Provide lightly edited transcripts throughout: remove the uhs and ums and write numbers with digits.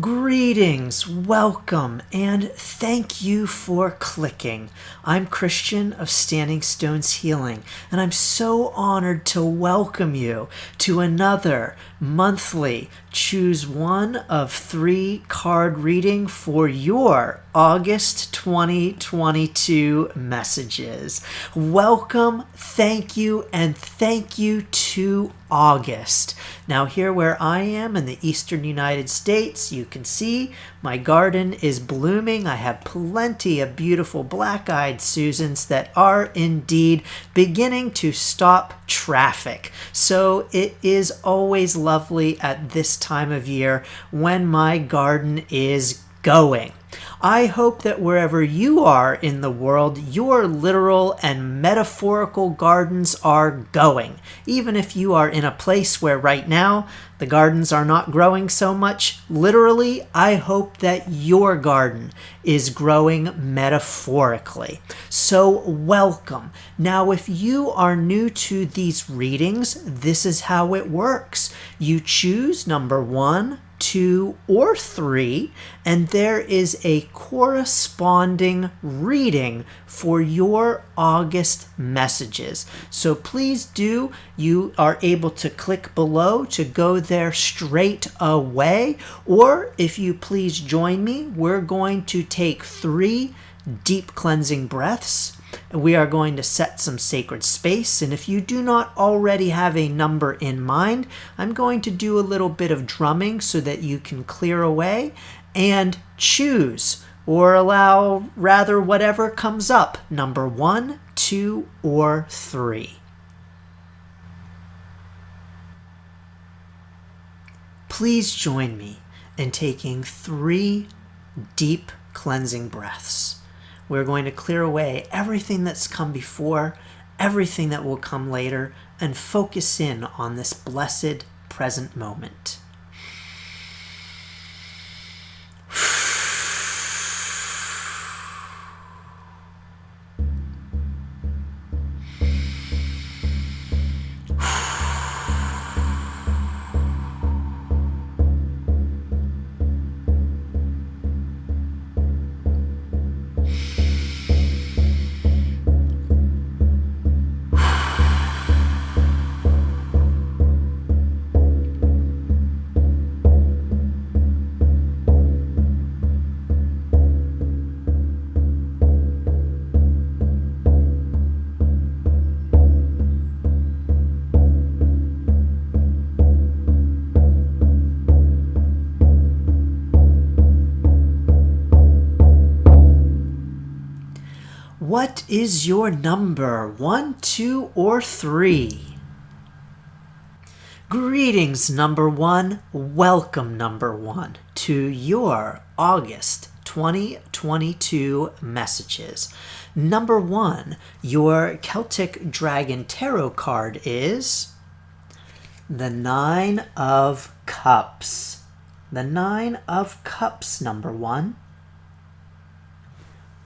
Greetings, welcome, and thank you for clicking. I'm Christian of Standing Stones Healing, and I'm so honored to welcome you to another monthly Choose One of 3 card reading for your August 2022 messages. Welcome, thank you, and thank you to August. Now here where I am in the eastern United States, you can see my garden is blooming. I have plenty of beautiful black-eyed Susans that are indeed beginning to stop traffic. So it is always lovely at this time of year when my garden is going. I hope that wherever you are in the world, your literal and metaphorical gardens are going. Even if you are in a place where right now the gardens are not growing so much literally, I hope that your garden is growing metaphorically. So welcome. Now, if you are new to these readings, this is how it works. You choose number 1, 2, or 3, and there is a corresponding reading for your August messages. So please do, you are able to click below to go there straight away, or if you please join me, we're going to take 3 deep cleansing breaths. We are going to set some sacred space, and if you do not already have a number in mind, I'm going to do a little bit of drumming so that you can clear away and choose, or allow rather whatever comes up, number 1, 2, or 3. Please join me in taking 3 deep cleansing breaths. We're going to clear away everything that's come before, everything that will come later, and focus in on this blessed present moment. What is your number, 1, 2, or 3? Greetings, number 1. Welcome, number 1, to your August 2022 messages. Number 1, your Celtic Dragon Tarot card is the 9 of Cups. The 9 of Cups, number 1.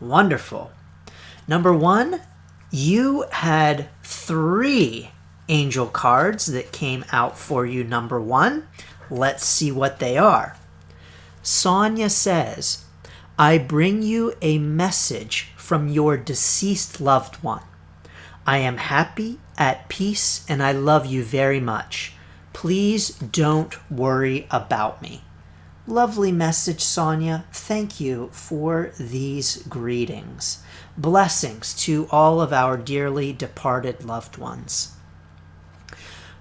Wonderful. Number 1, you had 3 angel cards that came out for you, number 1. Let's see what they are. Sonia says, I bring you a message from your deceased loved one. I am happy, at peace, and I love you very much. Please don't worry about me. Lovely message, Sonia. Thank you for these greetings. Blessings to all of our dearly departed loved ones.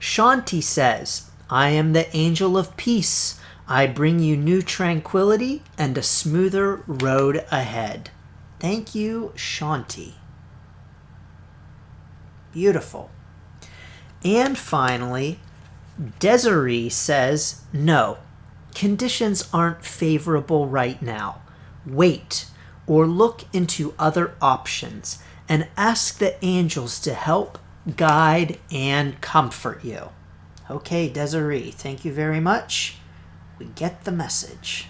Shanti says, I am the angel of peace. I bring you new tranquility and a smoother road ahead. Thank you, Shanti. Beautiful. And finally, Desiree says, no. Conditions aren't favorable right now. Wait, or look into other options and ask the angels to help, guide, and comfort you. Okay, Desiree, thank you very much. We get the message.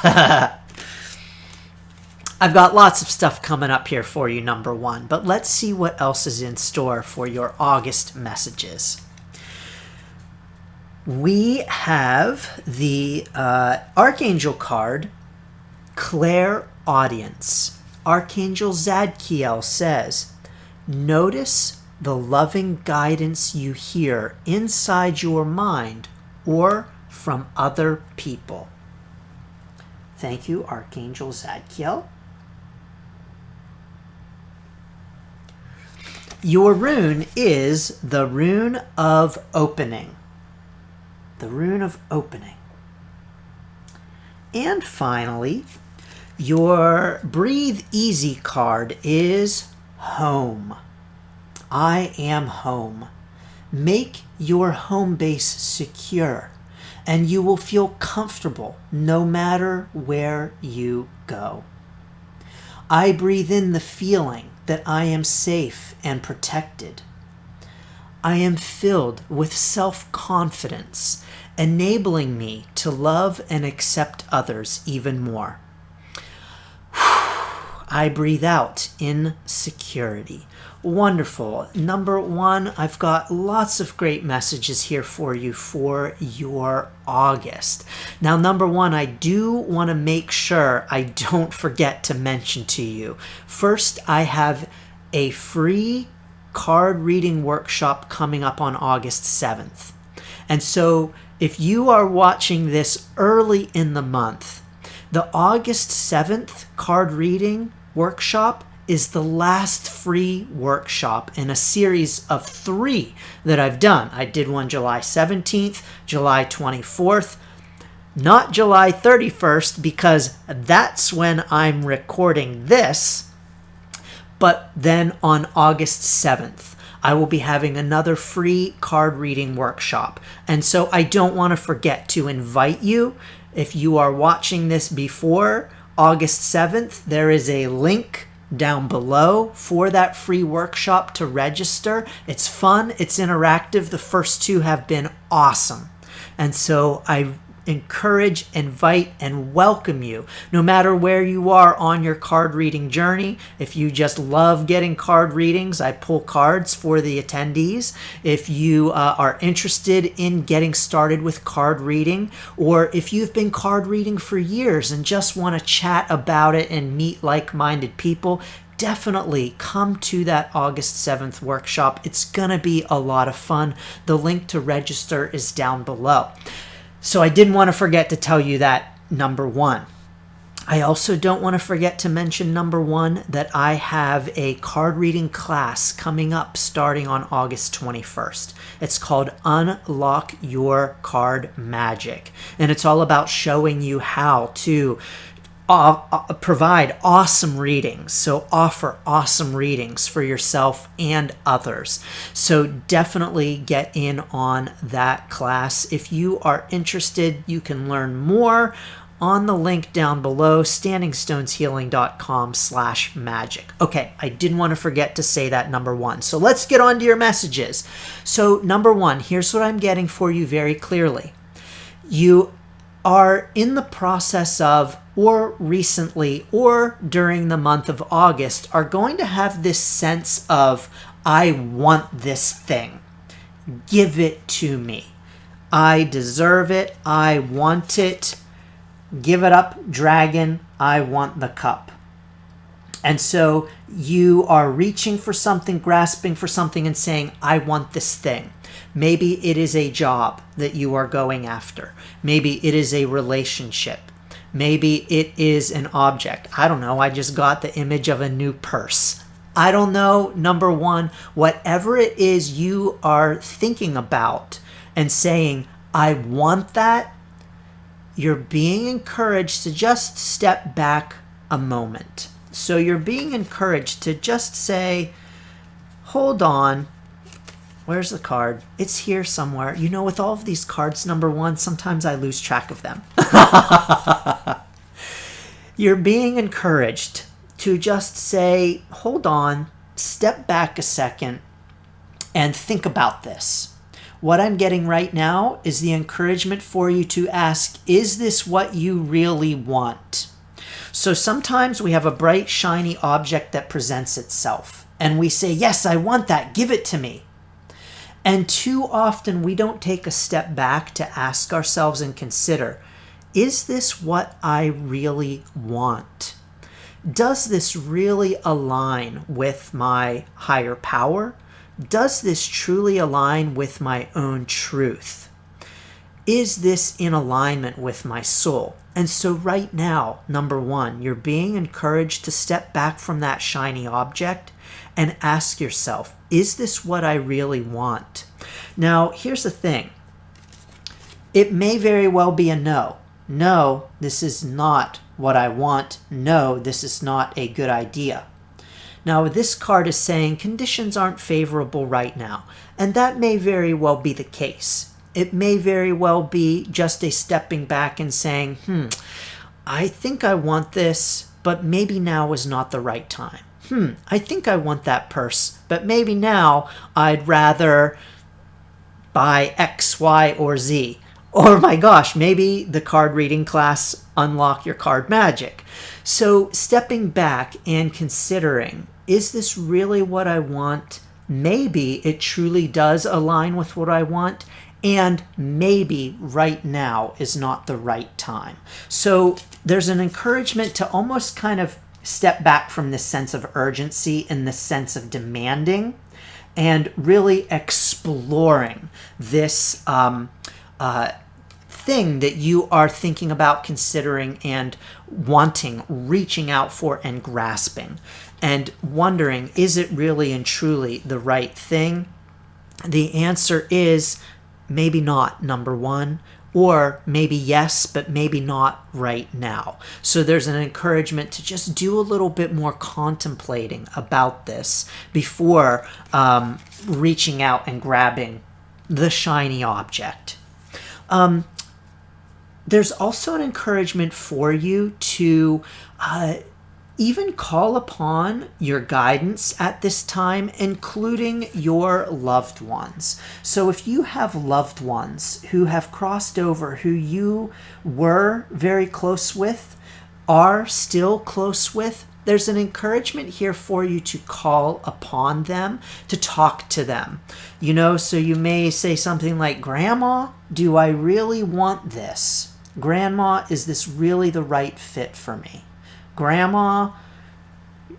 I've got lots of stuff coming up here for you, number 1, but let's see what else is in store for your August messages. we have the Archangel card, Clairaudience. Archangel Zadkiel says, notice the loving guidance you hear inside your mind or from other people. Thank you, Archangel Zadkiel. Your rune is the rune of opening. The rune of opening. And finally, your Breathe Easy card is Home. I am home. Make your home base secure, and you will feel comfortable no matter where you go. I breathe in the feeling that I am safe and protected. I am filled with self-confidence, enabling me to love and accept others even more. I breathe out in security. Wonderful. Number one, I've got lots of great messages here for you for your August. Now, number one, I do want to make sure I don't forget to mention to you. First, I have a free card reading workshop coming up on August 7th. And so if you are watching this early in the month, the August 7th card reading workshop is the last free workshop in a series of 3 that I've done. I did one July 17th, July 24th, not July 31st because that's when I'm recording this, but then on August 7th, I will be having another free card reading workshop. And so I don't want to forget to invite you. If you are watching this before August 7th, there is a link down below for that free workshop to register. It's fun, it's interactive. The first 2 have been awesome. And so I encourage, invite, and welcome you, no matter where you are on your card reading journey. If you just love getting card readings, I pull cards for the attendees. If you are interested in getting started with card reading, or if you've been card reading for years and just want to chat about it and meet like-minded people, definitely come to that August 7th workshop. It's going to be a lot of fun. The link to register is down below. So I didn't want to forget to tell you that, number one. I also don't want to forget to mention, number one, that I have a card reading class coming up starting on August 21st. It's called Unlock Your Card Magic. And it's all about showing you how to provide awesome readings. So offer awesome readings for yourself and others. So definitely get in on that class. If you are interested, you can learn more on the link down below, standingstoneshealing.com/magic. Okay, I didn't want to forget to say that, number one. So let's get on to your messages. So number one, here's what I'm getting for you very clearly. You are in the process of, or recently, or during the month of August, are going to have this sense of, I want this thing. Give it to me. I deserve it. I want it. Give it up, dragon. I want the cup. And so you are reaching for something, grasping for something, and saying, I want this thing. Maybe it is a job that you are going after. Maybe it is a relationship. Maybe it is an object. I don't know. I just got the image of a new purse. I don't know. Number one, whatever it is you are thinking about and saying, I want that, you're being encouraged to just step back a moment. So you're being encouraged to just say, hold on. Where's the card? It's here somewhere. You know, with all of these cards, number one, sometimes I lose track of them. You're being encouraged to just say, hold on, step back a second, and think about this. What I'm getting right now is the encouragement for you to ask, is this what you really want? So sometimes we have a bright, shiny object that presents itself, and we say, yes, I want that. Give it to me. And too often we don't take a step back to ask ourselves and consider, is this what I really want? Does this really align with my higher power? Does this truly align with my own truth? Is this in alignment with my soul? And so right now, number one, you're being encouraged to step back from that shiny object and ask yourself, is this what I really want? Now, here's the thing. It may very well be a no. No, this is not what I want. No, this is not a good idea. Now, this card is saying conditions aren't favorable right now, and that may very well be the case. It may very well be just a stepping back and saying, I think I want this, but maybe now is not the right time. I think I want that purse, but maybe now I'd rather buy X, Y, or Z. Or my gosh, maybe the card reading class unlock your card magic. So stepping back and considering, is this really what I want? Maybe it truly does align with what I want, and maybe right now is not the right time. So there's an encouragement to almost kind of step back from this sense of urgency and this sense of demanding and really exploring this thing that you are thinking about, considering, and wanting, reaching out for, and grasping, and wondering, is it really and truly the right thing? The answer is maybe not, number one, or maybe yes, but maybe not right now. So there's an encouragement to just do a little bit more contemplating about this before reaching out and grabbing the shiny object. There's also an encouragement for you to even call upon your guidance at this time, including your loved ones. So if you have loved ones who have crossed over, who you were very close with, are still close with, there's an encouragement here for you to call upon them, to talk to them. So you may say something like, Grandma, do I really want this? Grandma, is this really the right fit for me? Grandma,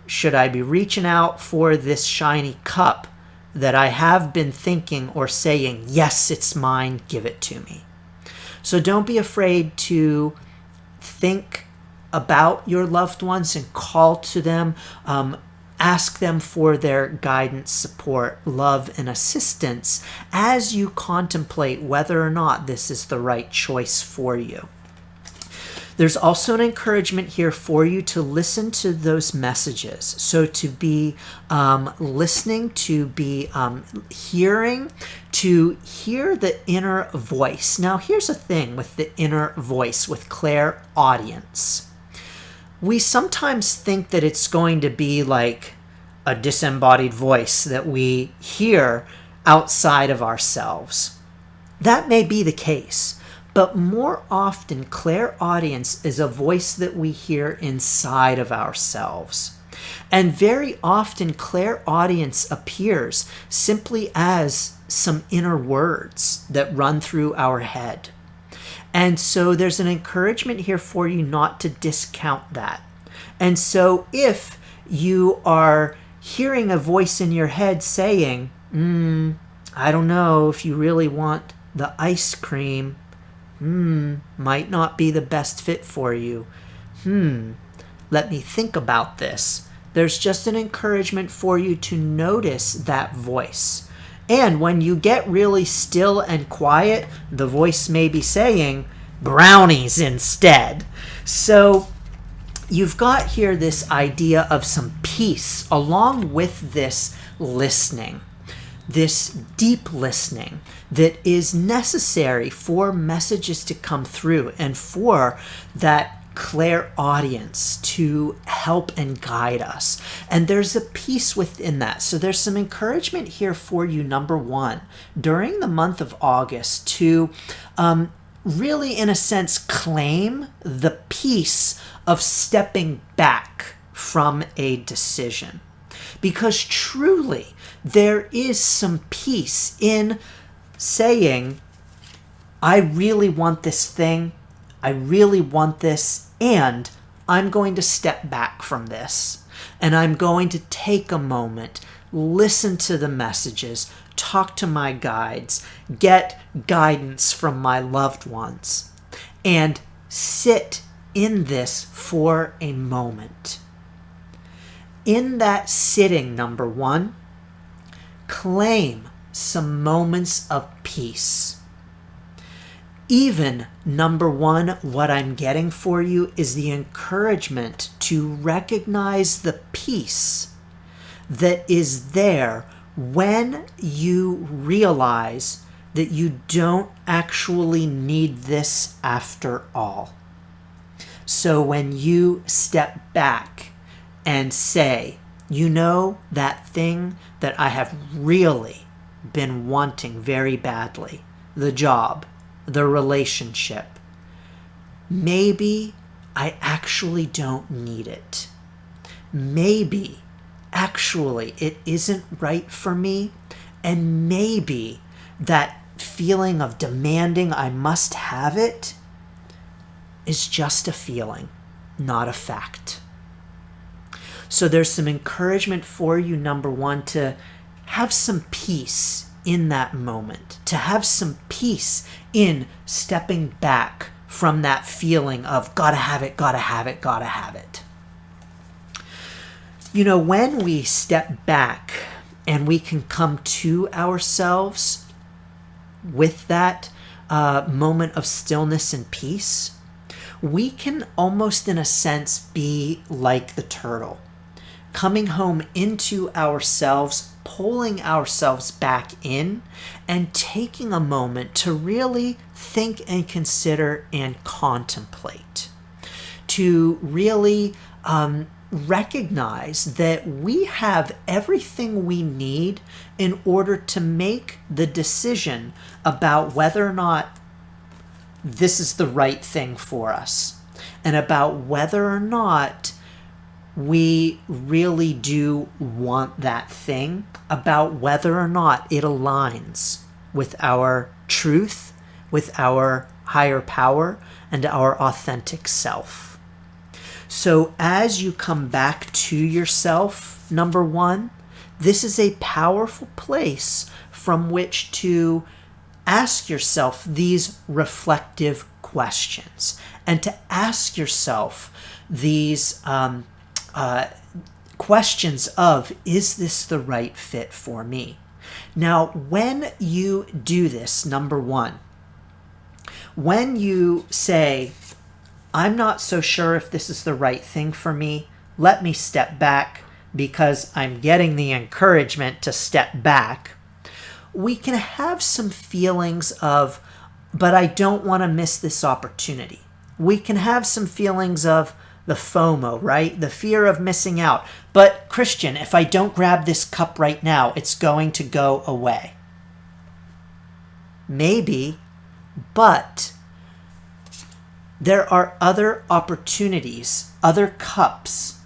should I be reaching out for this shiny cup that I have been thinking or saying, yes, it's mine, give it to me? So don't be afraid to think about your loved ones and call to them. Ask them for their guidance, support, love, and assistance as you contemplate whether or not this is the right choice for you. There's also an encouragement here for you to listen to those messages. So to be listening, to be hearing, to hear the inner voice. Now, here's the thing with the inner voice, with clairaudience. We sometimes think that it's going to be like a disembodied voice that we hear outside of ourselves. That may be the case. But more often, clairaudience is a voice that we hear inside of ourselves. And very often, clairaudience appears simply as some inner words that run through our head. And so there's an encouragement here for you not to discount that. And so if you are hearing a voice in your head saying, I don't know if you really want the ice cream, might not be the best fit for you. Let me think about this. There's just an encouragement for you to notice that voice. And when you get really still and quiet, the voice may be saying, brownies instead. So you've got here this idea of some peace along with this listening. This deep listening that is necessary for messages to come through and for that clairaudience to help and guide us. And there's a peace within that. So there's some encouragement here for you, number one, during the month of August to really, in a sense, claim the peace of stepping back from a decision. Because truly, there is some peace in saying, I really want this thing, I really want this, and I'm going to step back from this. And I'm going to take a moment, listen to the messages, talk to my guides, get guidance from my loved ones, and sit in this for a moment. In that sitting, number one, claim some moments of peace. Even number one, what I'm getting for you is the encouragement to recognize the peace that is there when you realize that you don't actually need this after all. So when you step back and say, you know, that thing that I have really been wanting very badly, the job, the relationship, maybe I actually don't need it. Maybe actually it isn't right for me, and maybe that feeling of demanding I must have it is just a feeling, not a fact. So there's some encouragement for you, number one, to have some peace in that moment, to have some peace in stepping back from that feeling of gotta have it, gotta have it, gotta have it. You know, when we step back and we can come to ourselves with that moment of stillness and peace, we can almost in a sense be like the turtle, coming home into ourselves, pulling ourselves back in, and taking a moment to really think and consider and contemplate, to really recognize that we have everything we need in order to make the decision about whether or not this is the right thing for us, and about whether or not we really do want that thing, about whether or not it aligns with our truth, with our higher power, and our authentic self. So as you come back to yourself, number one, this is a powerful place from which to ask yourself these reflective questions, and to ask yourself these questions of, is this the right fit for me? Now, when you do this, number one, when you say, I'm not so sure if this is the right thing for me, let me step back because I'm getting the encouragement to step back, we can have some feelings of, but I don't want to miss this opportunity. We can have some feelings of the FOMO, right? The fear of missing out. But Christian, if I don't grab this cup right now, it's going to go away. Maybe, but there are other opportunities, other cups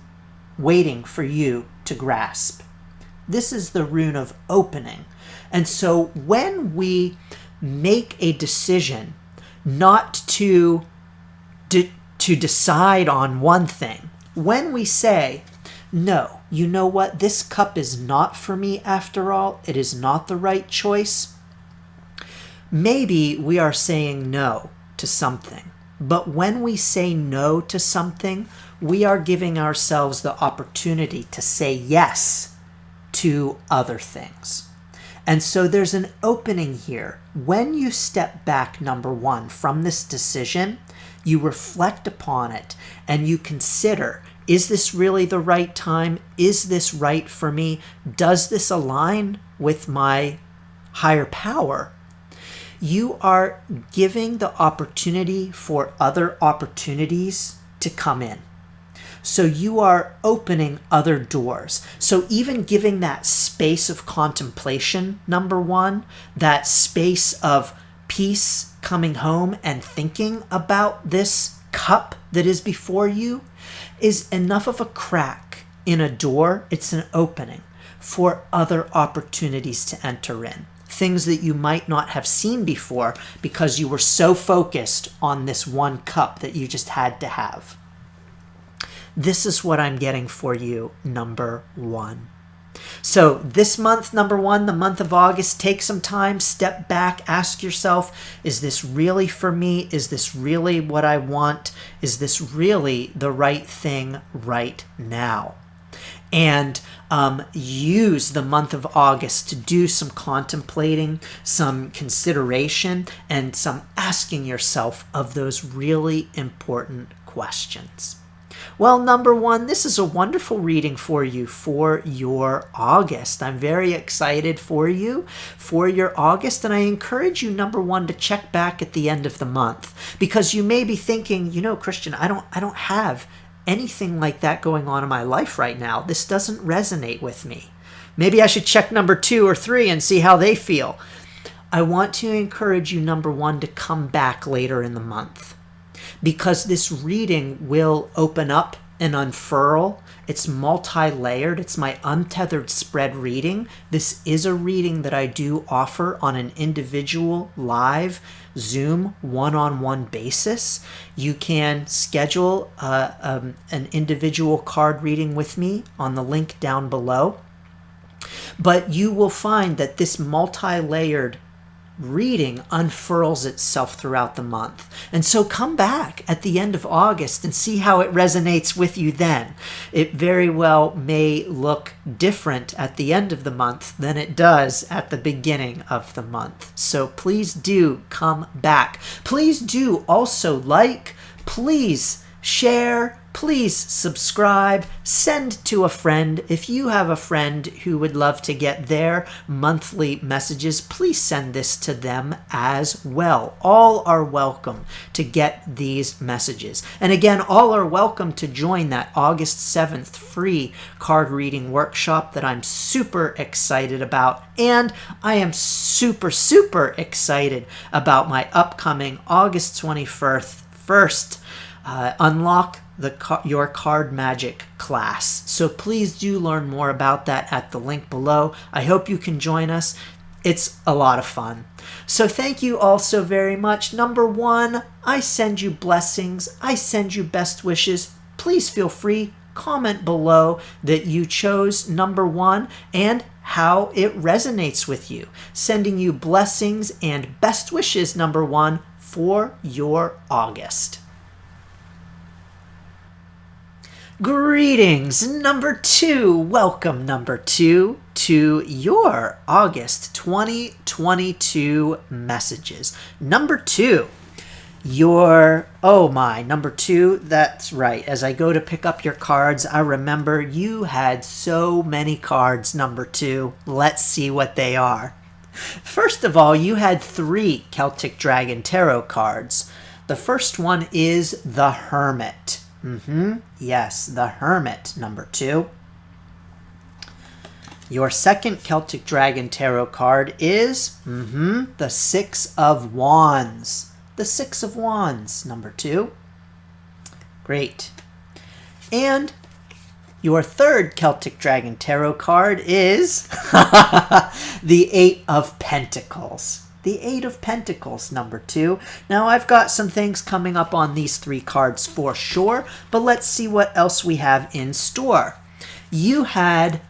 waiting for you to grasp. This is the rune of opening. And so when we make a decision not to decide on one thing, when we say, no, you know what, this cup is not for me after all, it is not the right choice, maybe we are saying no to something. But when we say no to something, we are giving ourselves the opportunity to say yes to other things. And so there's an opening here. When you step back, number one, from this decision, you reflect upon it and you consider, is this really the right time? Is this right for me? Does this align with my higher power? You are giving the opportunity for other opportunities to come in. So you are opening other doors. So even giving that space of contemplation, number one, that space of peace coming home and thinking about this cup that is before you, is enough of a crack in a door, it's an opening for other opportunities to enter in. Things that you might not have seen before because you were so focused on this one cup that you just had to have. This is what I'm getting for you, number one. So this month, number one, the month of August, take some time, step back, ask yourself, is this really for me? Is this really what I want? Is this really the right thing right now? And use the month of August to do some contemplating, some consideration, and some asking yourself of those really important questions. Well, number one, this is a wonderful reading for you for your August. I'm very excited for you for your August, and I encourage you, number one, to check back at the end of the month, because you may be thinking, Christian, I don't have anything like that going on in my life right now. This doesn't resonate with me. Maybe I should check number 2 or 3 and see how they feel. I want to encourage you, number one, to come back later in the month, because this reading will open up and unfurl. It's multi-layered. It's my Untethered Spread reading. This is a reading that I do offer on an individual live Zoom one-on-one basis. You can schedule an individual card reading with me on the link down below. But you will find that this multi-layered reading unfurls itself throughout the month. And so come back at the end of August and see how it resonates with you then. It very well may look different at the end of the month than it does at the beginning of the month. So please do come back. Please do also please share, please subscribe, send to a friend. If you have a friend who would love to get their monthly messages, please send this to them as well. All are welcome to get these messages. And again, all are welcome to join that August 7th free card reading workshop that I'm super excited about. And I am super, super excited about my upcoming August 21st Unlock your Card Magic class. So please do learn more about that at the link below. I hope you can join us. It's a lot of fun. So thank you all so very much. Number one, I send you blessings. I send you best wishes. Please feel free, comment below that you chose number one and how it resonates with you. Sending you blessings and best wishes, number one, for your August. Greetings, number 2. Welcome, number 2, to your August 2022 messages. Number 2, number 2, that's right. As I go to pick up your cards, I remember you had so many cards, number 2. Let's see what they are. First of all, you had 3 Celtic Dragon Tarot cards. The first one is the Hermit. Yes, the Hermit, number 2. Your second Celtic Dragon Tarot card is the 6 of Wands. The 6 of Wands, number 2. Great. And your third Celtic Dragon Tarot card is the 8 of Pentacles. The 8 of Pentacles, number 2. Now, I've got some things coming up on these 3 cards for sure, but let's see what else we have in store. You had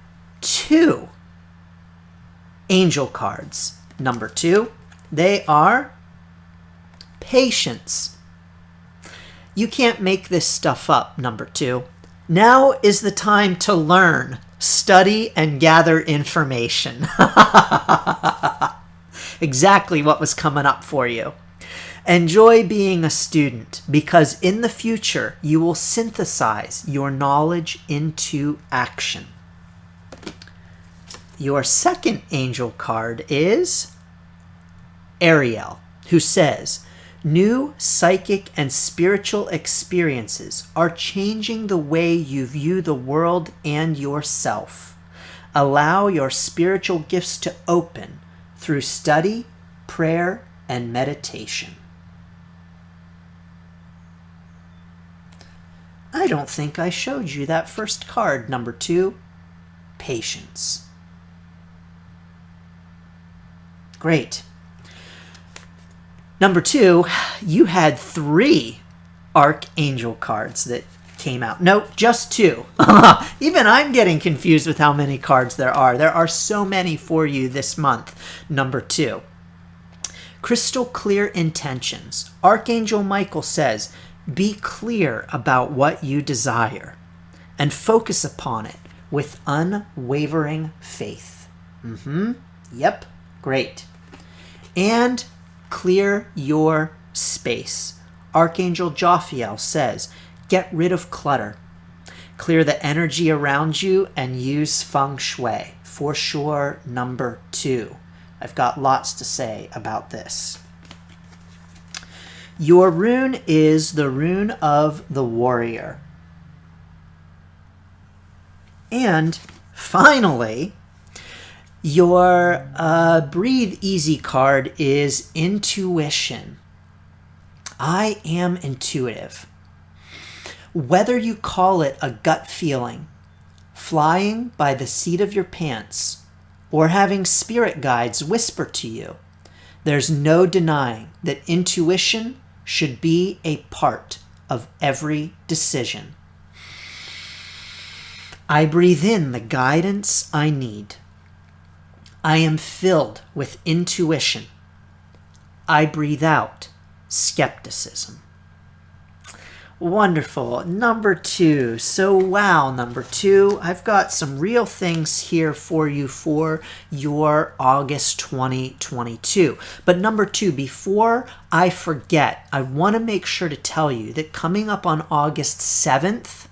2 angel cards, number 2. They are Patience. You can't make this stuff up, number 2. Now is the time to learn, study, and gather information. Exactly what was coming up for you. Enjoy being a student, because in the future you will synthesize your knowledge into action. Your second angel card is Ariel, who says, new psychic and spiritual experiences are changing the way you view the world and yourself. Allow your spiritual gifts to open through study, prayer, and meditation. I don't think I showed you that first card. Number 2, patience. Great. Number 2, you had 3 Archangel cards that came out. No, just 2. Even I'm getting confused with how many cards there are. There are so many for you this month. Number 2, crystal clear intentions. Archangel Michael says, be clear about what you desire and focus upon it with unwavering faith. Yep, great. And clear your space. Archangel Jophiel says, get rid of clutter. Clear the energy around you and use feng shui. For sure, number 2. I've got lots to say about this. Your rune is the rune of the warrior. And finally, your Breathe Easy card is intuition. I am intuitive. Whether you call it a gut feeling, flying by the seat of your pants, or having spirit guides whisper to you, there's no denying that intuition should be a part of every decision. I breathe in the guidance I need. I am filled with intuition. I breathe out skepticism. Wonderful. Number 2. So wow, number 2, I've got some real things here for you for your August 2022. But number 2, before I forget, I want to make sure to tell you that coming up on August 7th,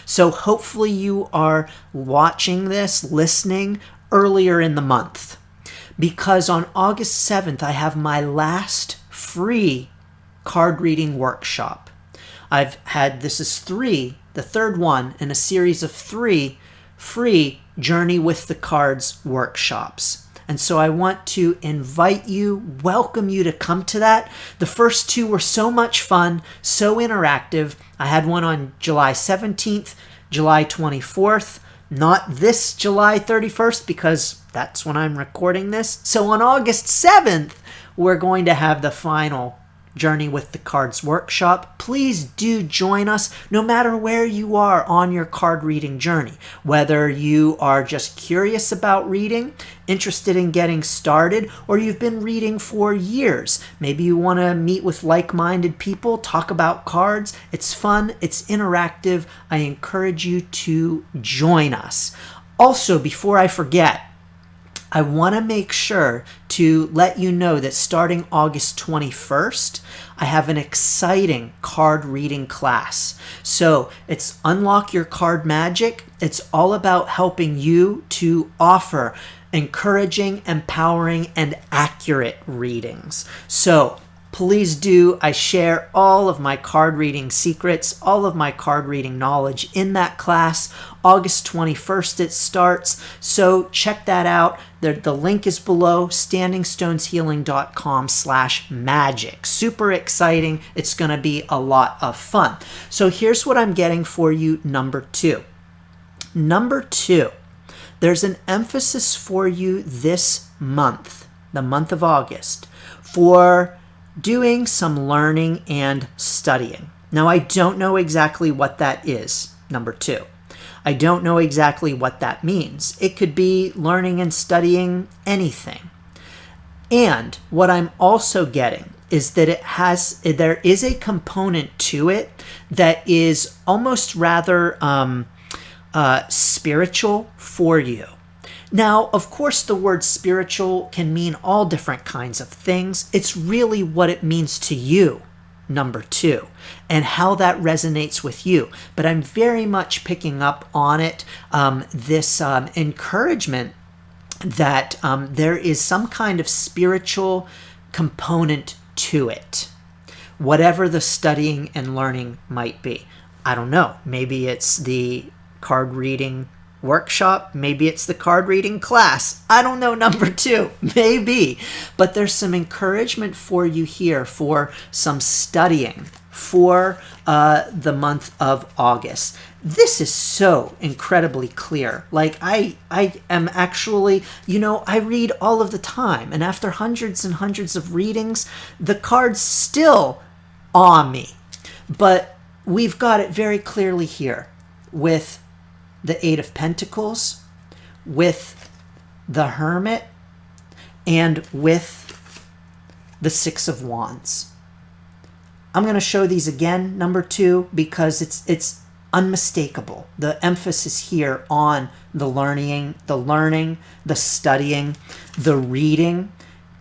so hopefully you are watching this, listening earlier in the month, because on August 7th, I have my last free card reading workshop. I've had, this is 3, the third one in a series of 3 free Journey with the Cards workshops. And so I want to invite you, welcome you to come to that. The first 2 were so much fun, so interactive. I had one on July 17th, July 24th, not this July 31st because that's when I'm recording this. So on August 7th, we're going to have the final Journey with the Cards workshop. Please do join us no matter where you are on your card reading journey. Whether you are just curious about reading, interested in getting started, or you've been reading for years. Maybe you want to meet with like-minded people, talk about cards. It's fun, it's interactive. I encourage you to join us. Also, before I forget, I want to make sure to let you know that starting August 21st, I have an exciting card reading class. So it's Unlock Your Card Magic. It's all about helping you to offer encouraging, empowering, and accurate readings. So please do. I share all of my card reading secrets, all of my card reading knowledge in that class. August 21st it starts, so check that out. The link is below, standingstoneshealing.com/magic. Super exciting. It's going to be a lot of fun. So here's what I'm getting for you, number 2. Number 2, there's an emphasis for you this month, the month of August, for doing some learning and studying. Now, I don't know exactly what that is, number 2. I don't know exactly what that means. It could be learning and studying anything. And what I'm also getting is that there is a component to it that is almost rather spiritual for you. Now, of course, the word spiritual can mean all different kinds of things. It's really what it means to you, number 2, and how that resonates with you. But I'm very much picking up on it, this encouragement that there is some kind of spiritual component to it, whatever the studying and learning might be. I don't know. Maybe it's the card reading workshop, maybe it's the card reading class. I don't know, number 2, maybe. But there's some encouragement for you here for some studying for the month of August. This is so incredibly clear. Like I am actually, I read all of the time, and after hundreds and hundreds of readings, the cards still awe me. But we've got it very clearly here with the Eight of Pentacles, with the Hermit, and with the Six of Wands. I'm going to show these again, number 2, because it's unmistakable. The emphasis here on the learning, the studying, the reading,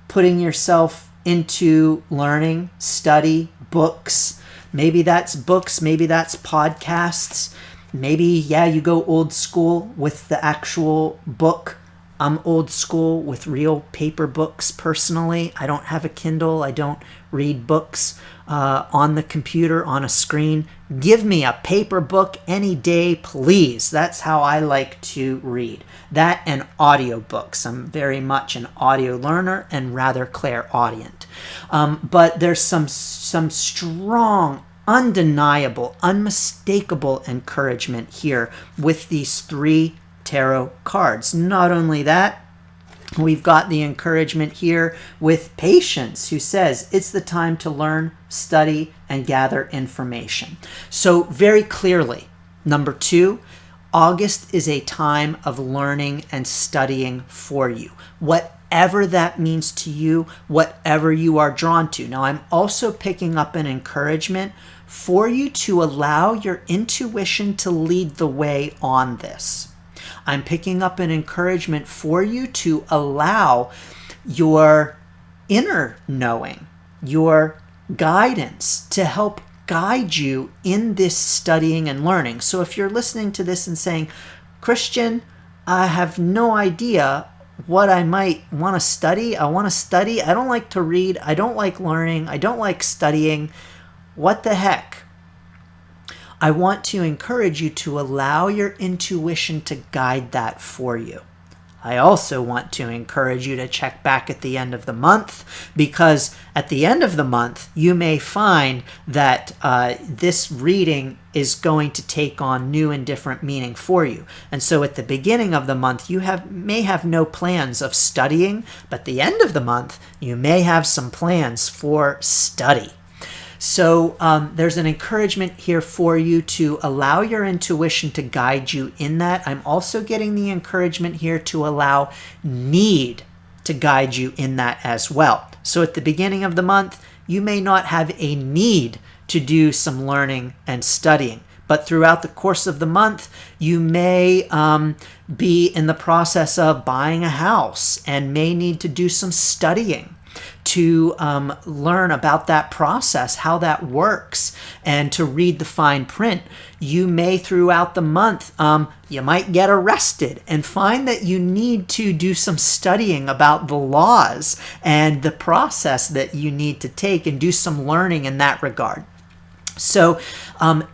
putting yourself into learning, study, books. Maybe that's books, maybe that's podcasts. Maybe, you go old school with the actual book. I'm old school with real paper books personally. I don't have a Kindle. I don't read books on the computer, on a screen. Give me a paper book any day, please. That's how I like to read. That and audiobooks. I'm very much an audio learner and rather clairaudient. But there's some strong, undeniable, unmistakable encouragement here with these 3 tarot cards. Not only that, we've got the encouragement here with Patience, who says it's the time to learn, study, and gather information. So very clearly, number 2, August is a time of learning and studying for you. Whatever that means to you, whatever you are drawn to. Now, I'm also picking up an encouragement for you to allow your intuition to lead the way on this. I'm picking up an encouragement for you to allow your inner knowing, your guidance to help guide you in this studying and learning. So if you're listening to this and saying, Christian, I have no idea what I might want to study. I want to study. I don't like to read. I don't like learning. I don't like studying. What the heck? I want to encourage you to allow your intuition to guide that for you. I also want to encourage you to check back at the end of the month, because at the end of the month, you may find that this reading is going to take on new and different meaning for you. And so at the beginning of the month, you may have no plans of studying, but at the end of the month, you may have some plans for study. So there's an encouragement here for you to allow your intuition to guide you in that. I'm also getting the encouragement here to allow need to guide you in that as well. So at the beginning of the month, you may not have a need to do some learning and studying. But throughout the course of the month, you may be in the process of buying a house and may need to do some studying to learn about that process, how that works, and to read the fine print. You may, throughout the month, you might get arrested and find that you need to do some studying about the laws and the process that you need to take and do some learning in that regard. So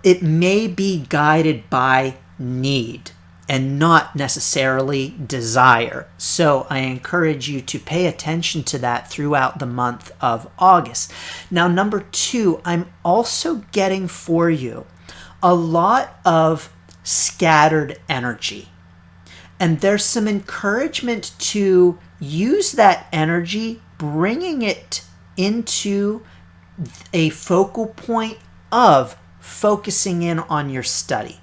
it may be guided by need and not necessarily desire. So I encourage you to pay attention to that throughout the month of August. Now, number 2, I'm also getting for you a lot of scattered energy. And there's some encouragement to use that energy, bringing it into a focal point of focusing in on your study.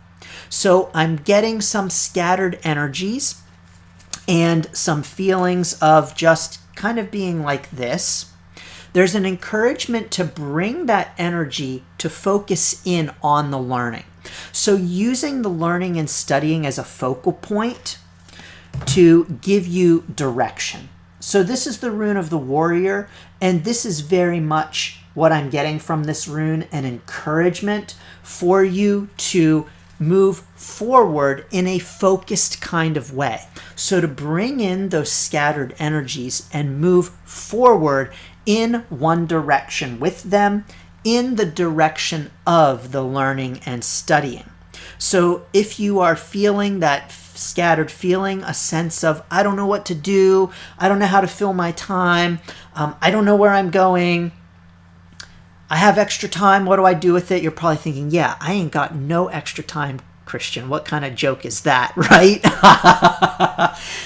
So I'm getting some scattered energies and some feelings of just kind of being like this. There's an encouragement to bring that energy to focus in on the learning. So using the learning and studying as a focal point to give you direction. So this is the rune of the warrior, and this is very much what I'm getting from this rune, an encouragement for you to move forward in a focused kind of way. So to bring in those scattered energies and move forward in one direction with them, in the direction of the learning and studying. So if you are feeling that scattered feeling, a sense of, I don't know what to do, I don't know how to fill my time, I don't know where I'm going, I have extra time. What do I do with it? You're probably thinking, yeah, I ain't got no extra time, Christian. What kind of joke is that, right?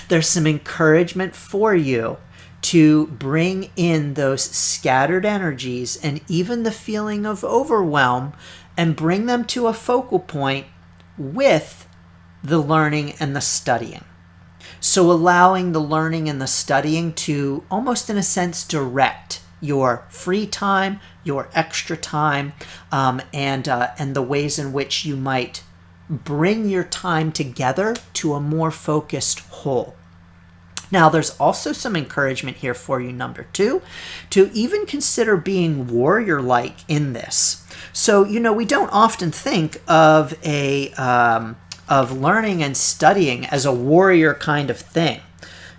There's some encouragement for you to bring in those scattered energies and even the feeling of overwhelm and bring them to a focal point with the learning and the studying. So allowing the learning and the studying to almost in a sense direct your free time, your extra time, and the ways in which you might bring your time together to a more focused whole. Now, there's also some encouragement here for you, number 2, to even consider being warrior-like in this. So, we don't often think of of learning and studying as a warrior kind of thing.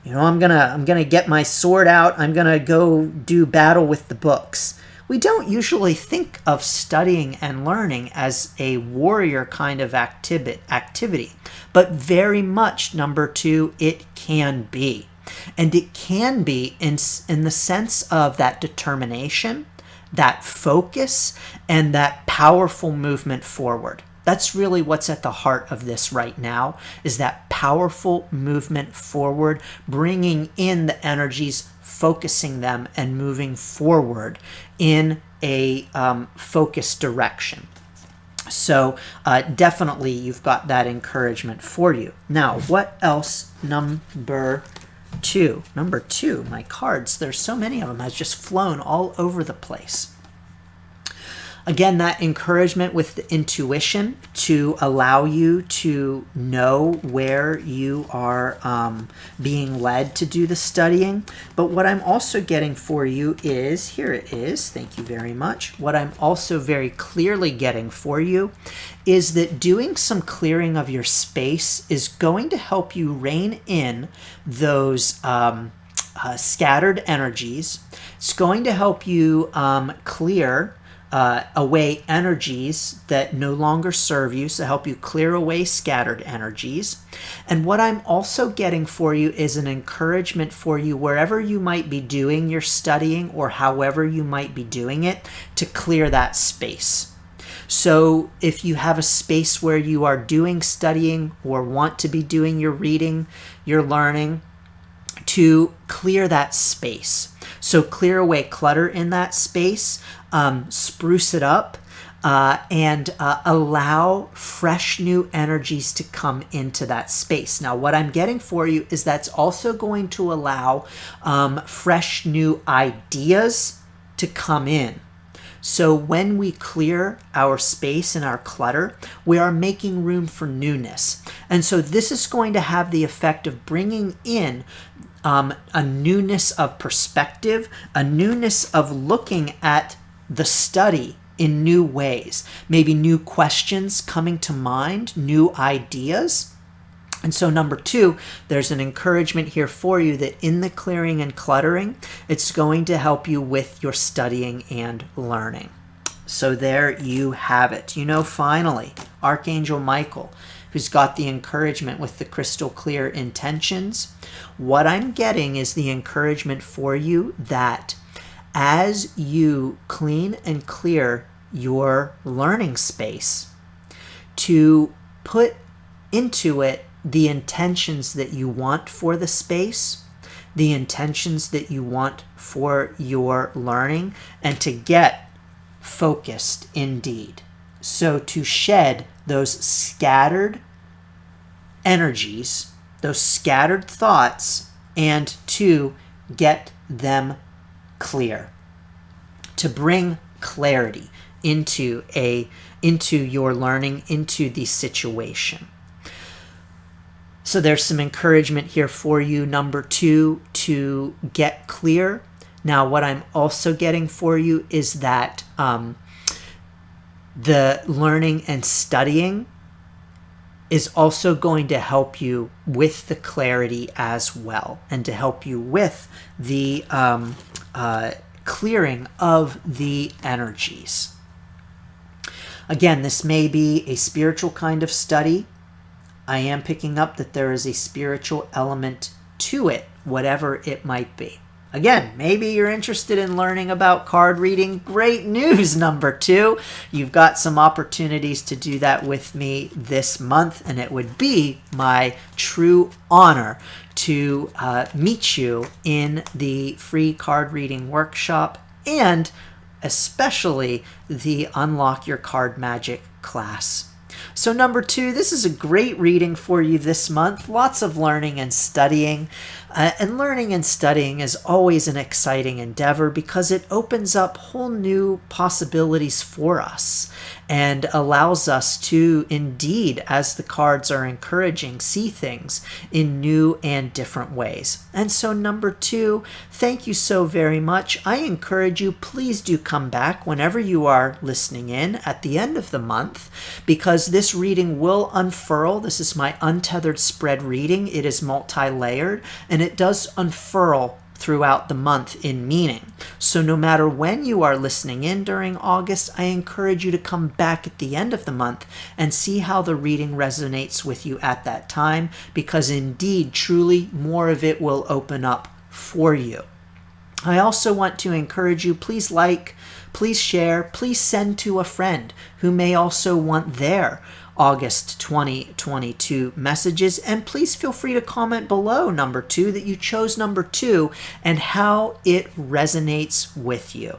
I'm gonna get my sword out. I'm gonna go do battle with the books. We don't usually think of studying and learning as a warrior kind of activity, but very much, number 2, it can be. And it can be in the sense of that determination, that focus, and that powerful movement forward. That's really what's at the heart of this right now, is that powerful movement forward, bringing in the energies, focusing them, and moving forward in a focused direction. So definitely you've got that encouragement for you. Now, what else? Number 2. Number 2, my cards, there's so many of them, has just flown all over the place. Again, that encouragement with the intuition to allow you to know where you are being led to do the studying. But what I'm also getting for you is, here it is, thank you very much. What I'm also very clearly getting for you is that doing some clearing of your space is going to help you rein in those scattered energies. It's going to help you clear away energies that no longer serve you, so help you clear away scattered energies. And what I'm also getting for you is an encouragement for you wherever you might be doing your studying or however you might be doing it, to clear that space. So if you have a space where you are doing studying or want to be doing your reading, your learning, to clear that space. So clear away clutter in that space, spruce it up, and allow fresh new energies to come into that space. Now, what I'm getting for you is that's also going to allow fresh new ideas to come in. So when we clear our space and our clutter, we are making room for newness. And so this is going to have the effect of bringing in a newness of perspective, a newness of looking at the study in new ways, maybe new questions coming to mind, new ideas. And so number 2, there's an encouragement here for you that in the clearing and cluttering, it's going to help you with your studying and learning. So there you have it. Finally, Archangel Michael, who's got the encouragement with the crystal clear intentions. What I'm getting is the encouragement for you that as you clean and clear your learning space, to put into it the intentions that you want for the space, the intentions that you want for your learning, and to get focused indeed. So to shed those scattered energies, those scattered thoughts, and to get them clear, to bring clarity into your learning, into the situation. So there's some encouragement here for you, number 2, to get clear. Now, what I'm also getting for you is that the learning and studying is also going to help you with the clarity as well, and to help you with the clearing of the energies. Again, this may be a spiritual kind of study. I am picking up that there is a spiritual element to it, whatever it might be. Again, maybe you're interested in learning about card reading. Great news, number 2. You've got some opportunities to do that with me this month, and it would be my true honor to meet you in the free card reading workshop and especially the Unlock Your Card Magic class. So number 2, this is a great reading for you this month. Lots of learning and studying. And learning and studying is always an exciting endeavor because it opens up whole new possibilities for us and allows us to indeed, as the cards are encouraging, see things in new and different ways. And so number 2, thank you so very much. I encourage you, please do come back whenever you are listening in at the end of the month, because this reading will unfurl. This is my Untethered Spread reading. It is multi-layered, and it does unfurl throughout the month in meaning. So no matter when you are listening in during August, I encourage you to come back at the end of the month and see how the reading resonates with you at that time, because indeed, truly, more of it will open up for you. I also want to encourage you, please like, please share, please send to a friend who may also want their August 2022 messages, and please feel free to comment below number 2 that you chose number 2 and how it resonates with you.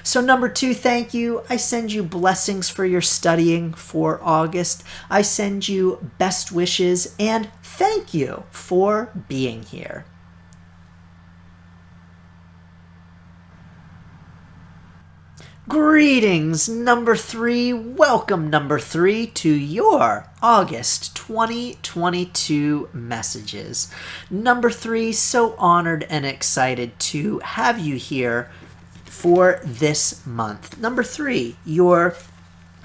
So number 2, thank you. I send you blessings for your studying for August. I send you best wishes and thank you for being here. Greetings, number 3. Welcome, number 3, to your August 2022 messages. Number 3, so honored and excited to have you here for this month. Number 3, your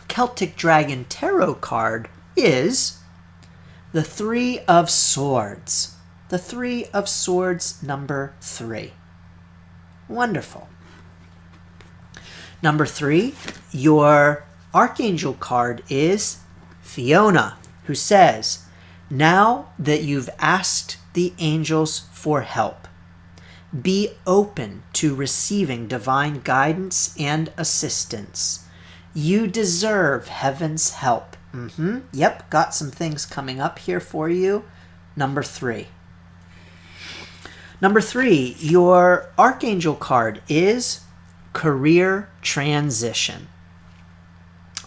Celtic Dragon Tarot card is the 3 of Swords. The 3 of Swords, number 3. Wonderful. Number 3, your Archangel card is Fiona, who says, now that you've asked the angels for help, be open to receiving divine guidance and assistance. You deserve heaven's help. Yep, got some things coming up here for you. Number 3. Number 3, your Archangel card is Career Transition.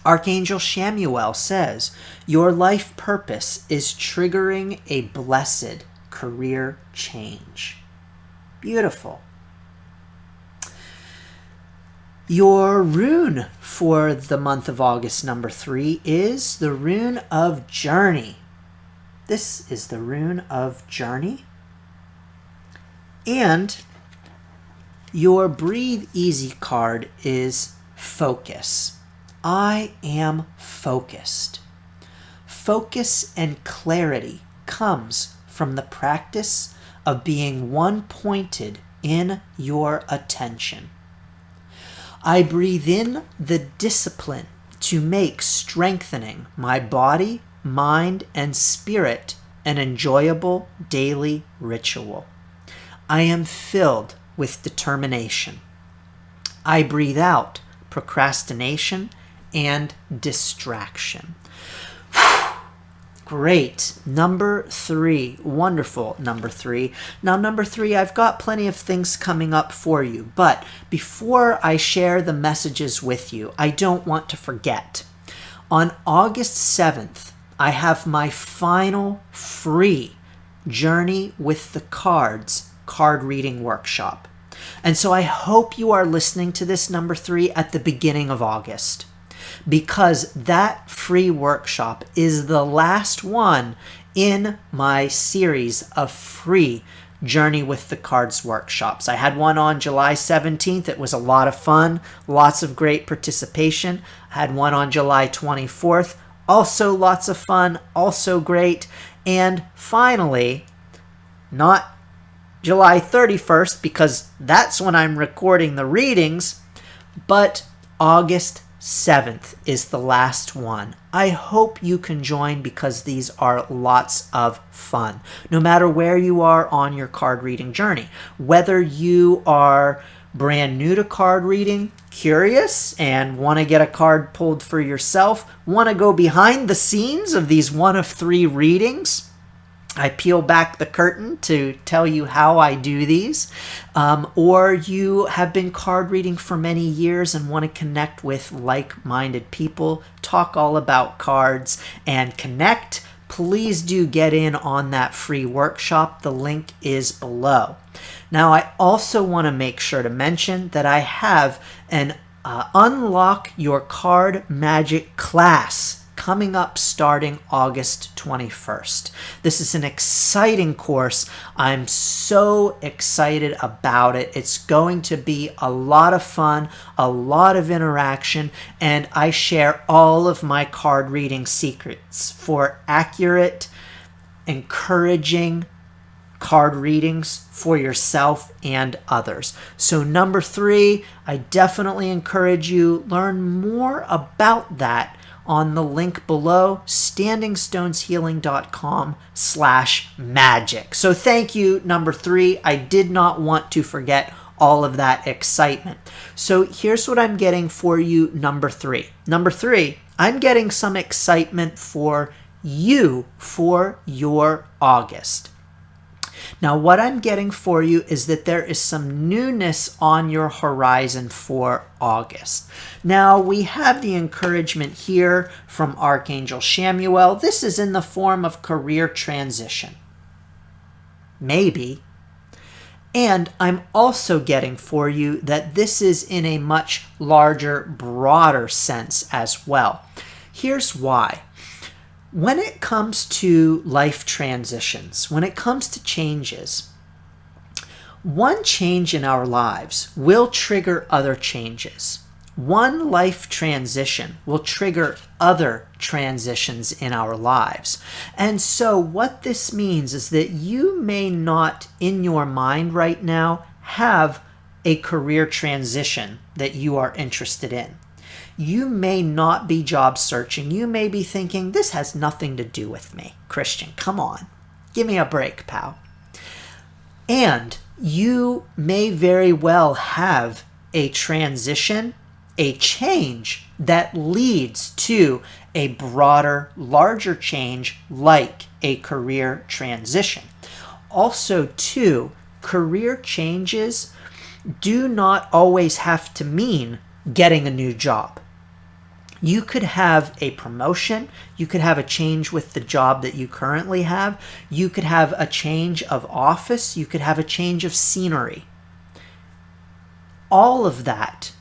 Archangel Shamuel says, your life purpose is triggering a blessed career change. Beautiful. Your rune for the month of August, number 3, is the rune of Journey. This is the rune of Journey. And your Breathe Easy card is Focus. I am focused. Focus and clarity comes from the practice of being one-pointed in your attention. I breathe in the discipline to make strengthening my body, mind, and spirit an enjoyable daily ritual. I am filled with determination. I breathe out procrastination and distraction. Great. Number 3. Wonderful, number 3. Now, number 3, I've got plenty of things coming up for you, but before I share the messages with you, I don't want to forget. On August 7th, I have my final free Journey with the Cards card reading workshop. And so I hope you are listening to this, number 3, at the beginning of August, because that free workshop is the last one in my series of free Journey with the Cards workshops. I had one on July 17th. It was a lot of fun, lots of great participation. I had one on July 24th, also lots of fun, also great. And finally, not July 31st, because that's when I'm recording the readings, but August 7th is the last one. I hope you can join because these are lots of fun. No matter where you are on your card reading journey, whether you are brand new to card reading, curious, and want to get a card pulled for yourself, want to go behind the scenes of these 1 of 3 readings, I peel back the curtain to tell you how I do these, or you have been card reading for many years and want to connect with like-minded people, talk all about cards, and connect, please do get in on that free workshop. The link is below. Now, I also want to make sure to mention that I have an Unlock Your Card Magic class coming up starting August 21st. This is an exciting course. I'm so excited about it. It's going to be a lot of fun, a lot of interaction, and I share all of my card reading secrets for accurate, encouraging card readings for yourself and others. So number 3, I definitely encourage you learn more about that on the link below, standingstoneshealing.com/magic. So thank you, number 3. I did not want to forget all of that excitement. So here's what I'm getting for you, number 3. Number 3, I'm getting some excitement for you for your August. Now, what I'm getting for you is that there is some newness on your horizon for August. Now, we have the encouragement here from Archangel Shamuel. This is in the form of career transition. Maybe. And I'm also getting for you that this is in a much larger, broader sense as well. Here's why. When it comes to life transitions, when it comes to changes, one change in our lives will trigger other changes. One life transition will trigger other transitions in our lives. And so what this means is that you may not, in your mind right now, have a career transition that you are interested in. You may not be job searching. You may be thinking, this has nothing to do with me. Christian, come on. Give me a break, pal. And you may very well have a transition, a change that leads to a broader, larger change like a career transition. Also, too, career changes do not always have to mean getting a new job. You could have a promotion. You could have a change with the job that you currently have. You could have a change of office. You could have a change of scenery. All of that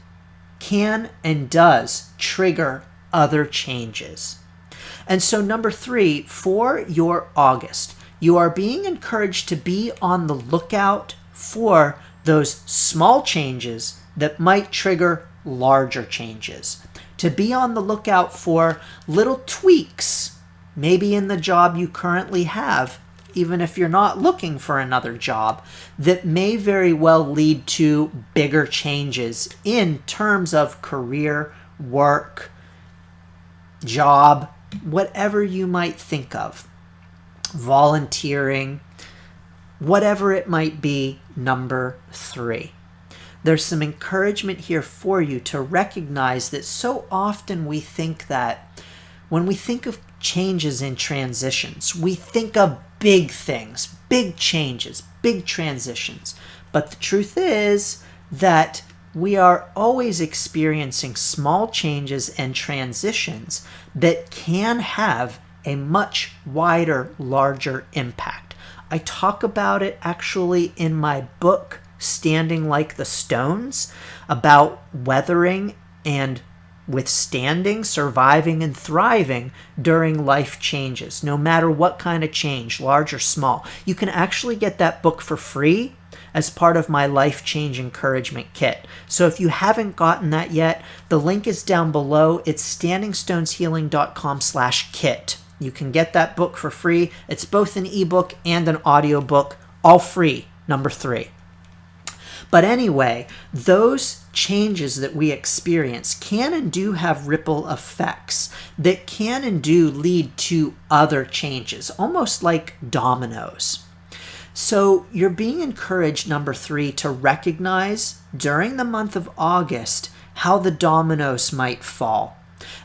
can and does trigger other changes. And so number 3, for your August, you are being encouraged to be on the lookout for those small changes that might trigger larger changes. To be on the lookout for little tweaks, maybe in the job you currently have, even if you're not looking for another job, that may very well lead to bigger changes in terms of career, work, job, whatever you might think of, volunteering, whatever it might be. Number 3. There's some encouragement here for you to recognize that so often we think that when we think of changes in transitions, we think of big things, big changes, big transitions. But the truth is that we are always experiencing small changes and transitions that can have a much wider, larger impact. I talk about it actually in my book, Standing Like the Stones, about weathering and withstanding, surviving, and thriving during life changes, no matter what kind of change, large or small. You can actually get that book for free as part of my Life Change Encouragement Kit. So if you haven't gotten that yet, the link is down below. It's standingstoneshealing.com/kit. You can get that book for free. It's both an ebook and an audiobook, all free, number 3. But anyway, those changes that we experience can and do have ripple effects that can and do lead to other changes, almost like dominoes. So you're being encouraged, number 3, to recognize during the month of August how the dominoes might fall,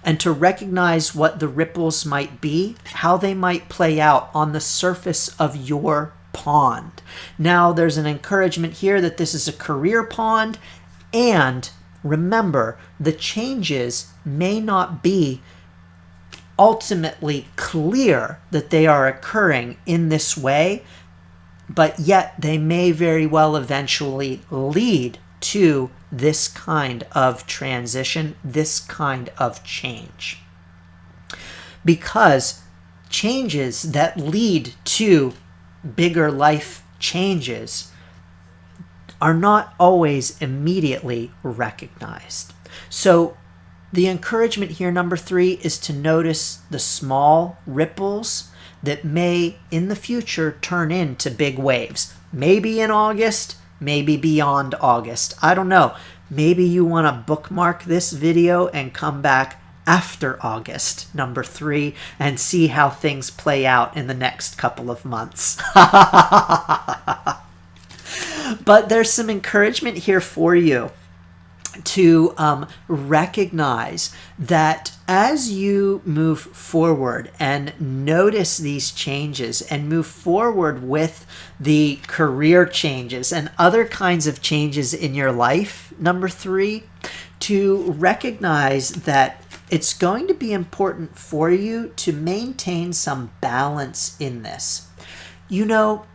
and to recognize what the ripples might be, how they might play out on the surface of your pond. Now, there's an encouragement here that this is a career pond, and remember, the changes may not be ultimately clear that they are occurring in this way, but yet they may very well eventually lead to this kind of transition, this kind of change. Because changes that lead to bigger life changes are not always immediately recognized. So the encouragement here, number 3, is to notice the small ripples that may in the future turn into big waves. Maybe in August, maybe beyond August. I don't know. Maybe you want to bookmark this video and come back after August, number 3, and see how things play out in the next couple of months. But there's some encouragement here for you to recognize that as you move forward and notice these changes and move forward with the career changes and other kinds of changes in your life, number 3, to recognize that it's going to be important for you to maintain some balance in this. You know,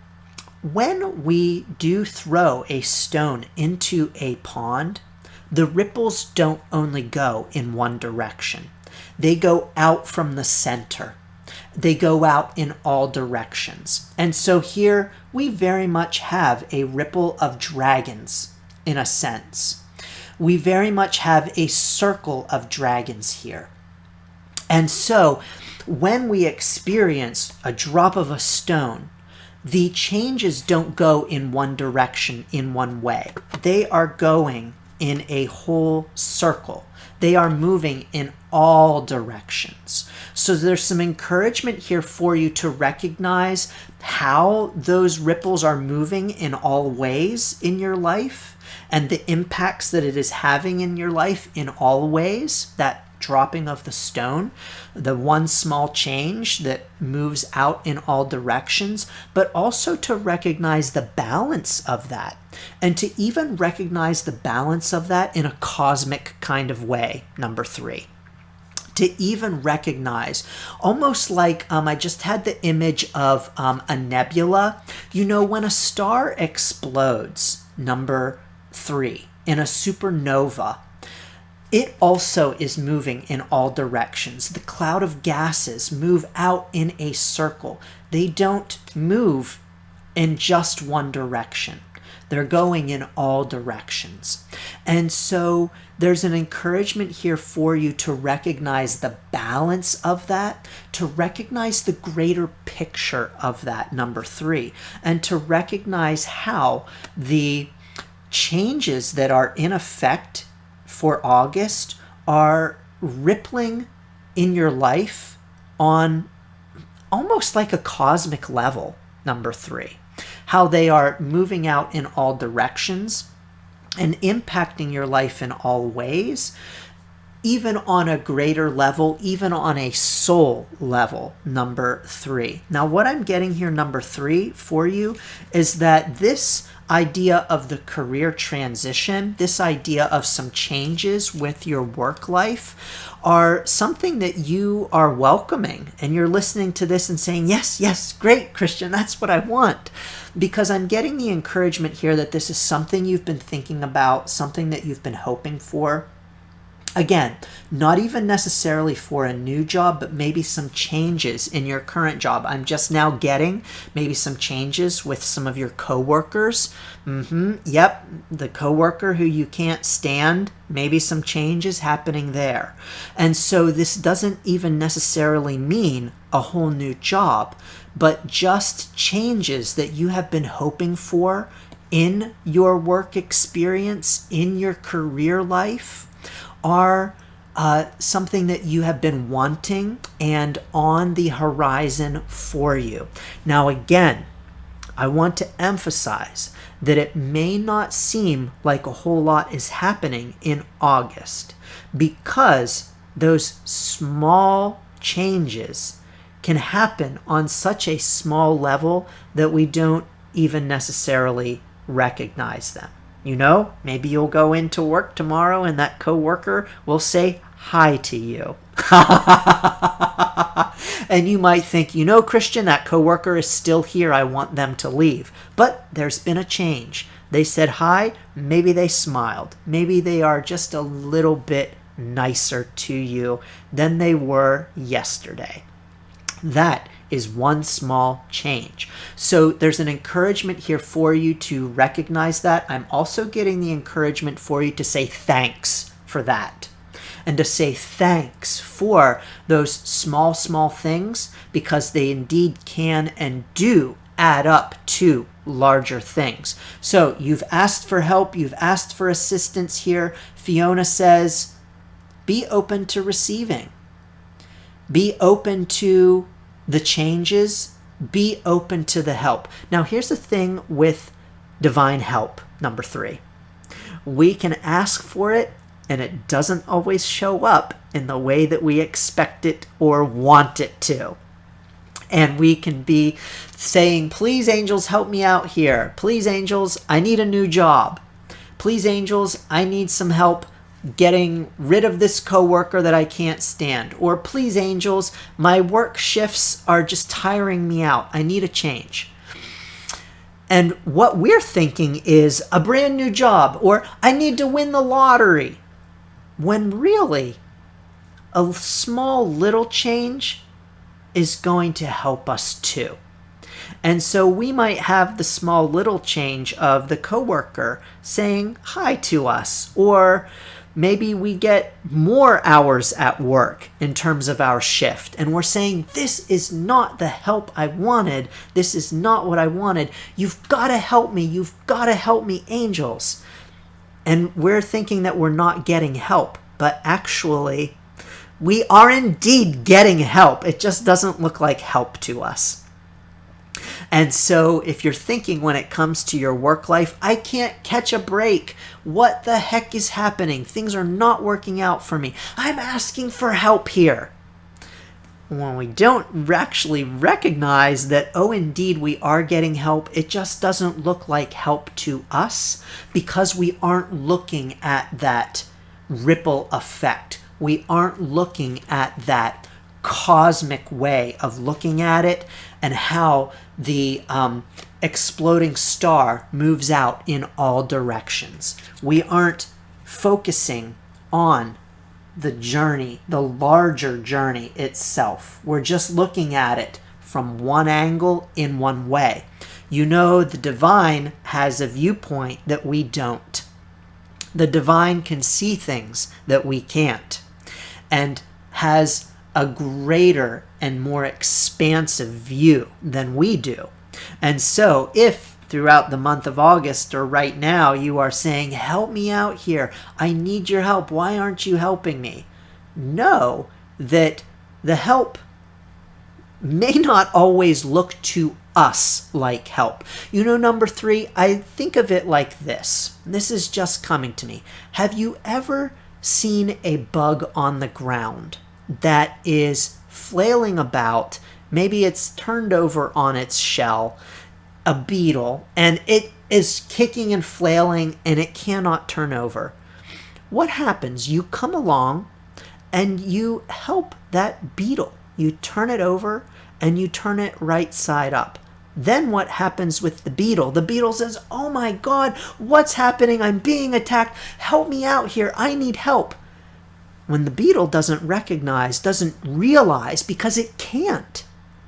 when we do throw a stone into a pond, the ripples don't only go in one direction. They go out from the center. They go out in all directions. And so here we very much have a ripple of dragons, in a sense. We very much have a circle of dragons here. And so when we experience a drop of a stone, the changes don't go in one direction, in one way. They are going in a whole circle. They are moving in all directions. So there's some encouragement here for you to recognize how those ripples are moving in all ways in your life and the impacts that it is having in your life in all ways. That dropping of the stone, the one small change that moves out in all directions, but also to recognize the balance of that, and to even recognize the balance of that in a cosmic kind of way, number 3. To even recognize, almost like I just had the image of a nebula. You know, when a star explodes, number 3, in a supernova, it also is moving in all directions. The cloud of gases move out in a circle. They don't move in just one direction. They're going in all directions. And so there's an encouragement here for you to recognize the balance of that, to recognize the greater picture of that, number 3, and to recognize how the changes that are in effect for August are rippling in your life on almost like a cosmic level, number 3. How they are moving out in all directions and impacting your life in all ways, even on a greater level, even on a soul level, number 3. Now, what I'm getting here, number 3, for you is that this idea of the career transition, this idea of some changes with your work life, are something that you are welcoming. And you're listening to this and saying, yes, yes, great, Christian, that's what I want. Because I'm getting the encouragement here that this is something you've been thinking about, something that you've been hoping for. Again, not even necessarily for a new job, but maybe some changes in your current job. I'm just now getting maybe some changes with some of your coworkers. Yep, the coworker who you can't stand, maybe some changes happening there. And so this doesn't even necessarily mean a whole new job, but just changes that you have been hoping for in your work experience, in your career life, are something that you have been wanting and on the horizon for you. Now, again, I want to emphasize that it may not seem like a whole lot is happening in August, because those small changes can happen on such a small level that we don't even necessarily recognize them. You know, maybe you'll go into work tomorrow and that coworker will say hi to you. And you might think, you know, Christian, that coworker is still here. I want them to leave. But there's been a change. They said hi. Maybe they smiled. Maybe they are just a little bit nicer to you than they were yesterday. That is one small change. So there's an encouragement here for you to recognize that. I'm also getting the encouragement for you to say thanks for that. And to say thanks for those small things, because they indeed can and do add up to larger things. So you've asked for help. You've asked for assistance here. Fiona says, be open to receiving. Be open to the changes. Be open to the help. Now, here's the thing with divine help, number 3. We can ask for it, and it doesn't always show up in the way that we expect it or want it to. And we can be saying, please, angels, help me out here. Please, angels, I need a new job. Please, angels, I need some help getting rid of this coworker that I can't stand. Or please, angels, my work shifts are just tiring me out. I need a change. And what we're thinking is a brand new job, or I need to win the lottery. When really, a small little change is going to help us too. And so we might have the small little change of the coworker saying hi to us, or maybe we get more hours at work in terms of our shift, and we're saying, this is not the help I wanted. This is not what I wanted. You've got to help me. You've got to help me, angels. And we're thinking that we're not getting help, but actually, we are indeed getting help. It just doesn't look like help to us. And so if you're thinking when it comes to your work life, I can't catch a break. What the heck is happening? Things are not working out for me. I'm asking for help here. When we don't actually recognize that, oh, indeed, we are getting help, it just doesn't look like help to us because we aren't looking at that ripple effect. We aren't looking at that cosmic way of looking at it and how the exploding star moves out in all directions. We aren't focusing on the journey, the larger journey itself. We're just looking at it from one angle in one way. You know, the divine has a viewpoint that we don't. The divine can see things that we can't, and has a greater and more expansive view than we do. And so if throughout the month of August or right now you are saying, help me out here, I need your help, why aren't you helping me? Know that the help may not always look to us like help. You know, number 3, I think of it like this. This is just coming to me. Have you ever seen a bug on the ground that is flailing about? Maybe it's turned over on its shell, a beetle, and it is kicking and flailing and it cannot turn over. What happens? You come along and you help that beetle. You turn it over and you turn it right side up. Then what happens with the beetle? The beetle says, oh my God, what's happening? I'm being attacked. Help me out here. I need help. When the beetle doesn't recognize, doesn't realize, because it can't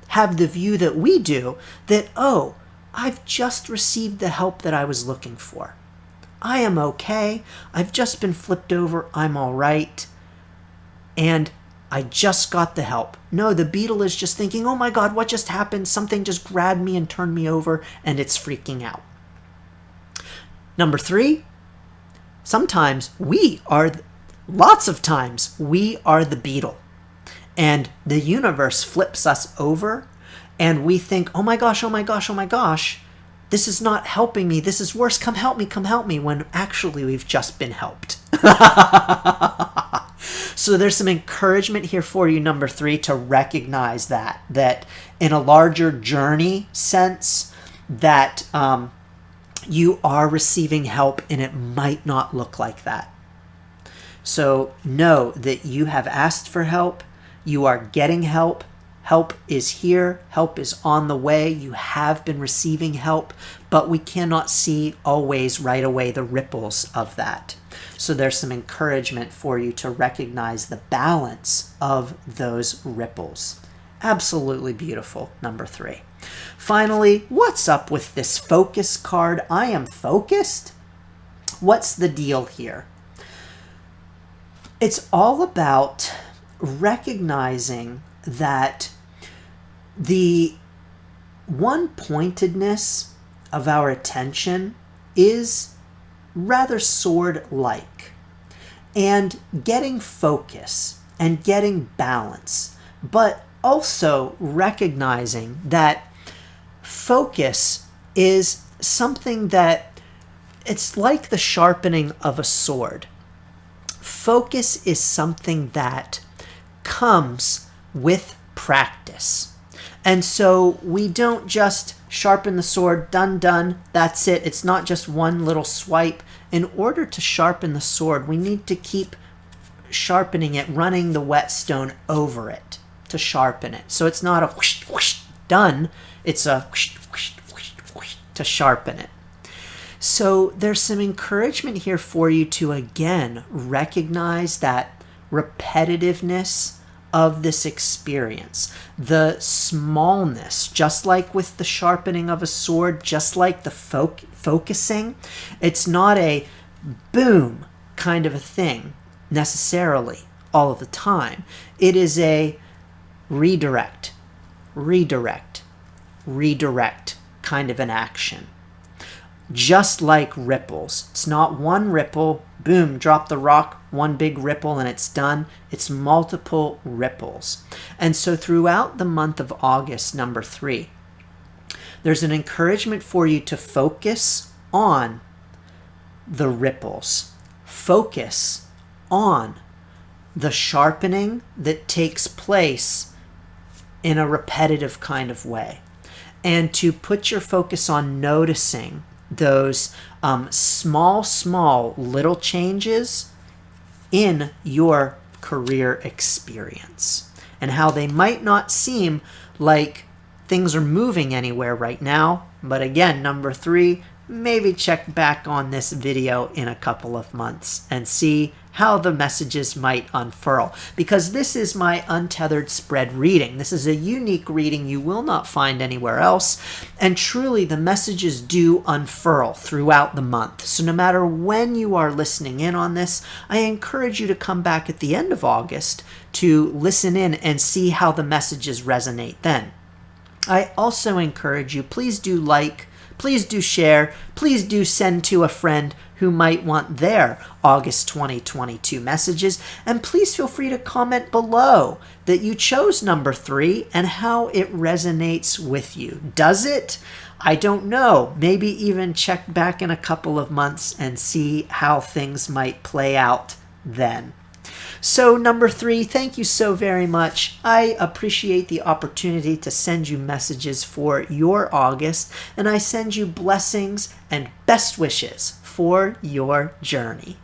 have the view that we do, that, oh, I've just received the help that I was looking for. I am okay. I've just been flipped over. I'm all right. And I just got the help. No, the beetle is just thinking, oh my God, what just happened? Something just grabbed me and turned me over, and it's freaking out. Number 3, lots of times, we are the beetle. And the universe flips us over and we think, oh my gosh, oh my gosh, oh my gosh, this is not helping me. This is worse. Come help me, when actually we've just been helped. So there's some encouragement here for you, number 3, to recognize that in a larger journey sense, that you are receiving help and it might not look like that. So know that you have asked for help. You are getting help. Help is here. Help is on the way. You have been receiving help, but we cannot see always right away the ripples of that. So there's some encouragement for you to recognize the balance of those ripples. Absolutely beautiful, number 3. Finally, what's up with this focus card? I am focused. What's the deal here? It's all about recognizing that the one-pointedness of our attention is rather sword-like, and getting focus and getting balance, but also recognizing that focus is something that it's like the sharpening of a sword. Focus is something that comes with practice. And so we don't just sharpen the sword, done, that's it. It's not just one little swipe. In order to sharpen the sword, we need to keep sharpening it, running the whetstone over it to sharpen it. So it's not a whoosh, whoosh, done. It's a whoosh, whoosh, whoosh, whoosh, to sharpen it. So there's some encouragement here for you to, again, recognize that repetitiveness of this experience, the smallness, just like with the sharpening of a sword, just like the focusing. It's not a boom kind of a thing necessarily all of the time. It is a redirect kind of an action. Just like ripples. It's not one ripple, boom, drop the rock, one big ripple and it's done. It's multiple ripples. And so throughout the month of August, number 3, there's an encouragement for you to focus on the ripples. Focus on the sharpening that takes place in a repetitive kind of way. And to put your focus on noticing those small little changes in your career experience and how they might not seem like things are moving anywhere right now. But again, number 3, maybe check back on this video in a couple of months and see how the messages might unfurl, because this is my Untethered Spread reading. This is a unique reading you will not find anywhere else, and truly the messages do unfurl throughout the month. So no matter when you are listening in on this, I encourage you to come back at the end of August to listen in and see how the messages resonate then. I also encourage you, please do like, please do share, please do send to a friend who might want their August 2022 messages, and please feel free to comment below that you chose number 3 and how it resonates with you. Does it? I don't know. Maybe even check back in a couple of months and see how things might play out then. So number 3, thank you so very much. I appreciate the opportunity to send you messages for your August, and I send you blessings and best wishes for your journey.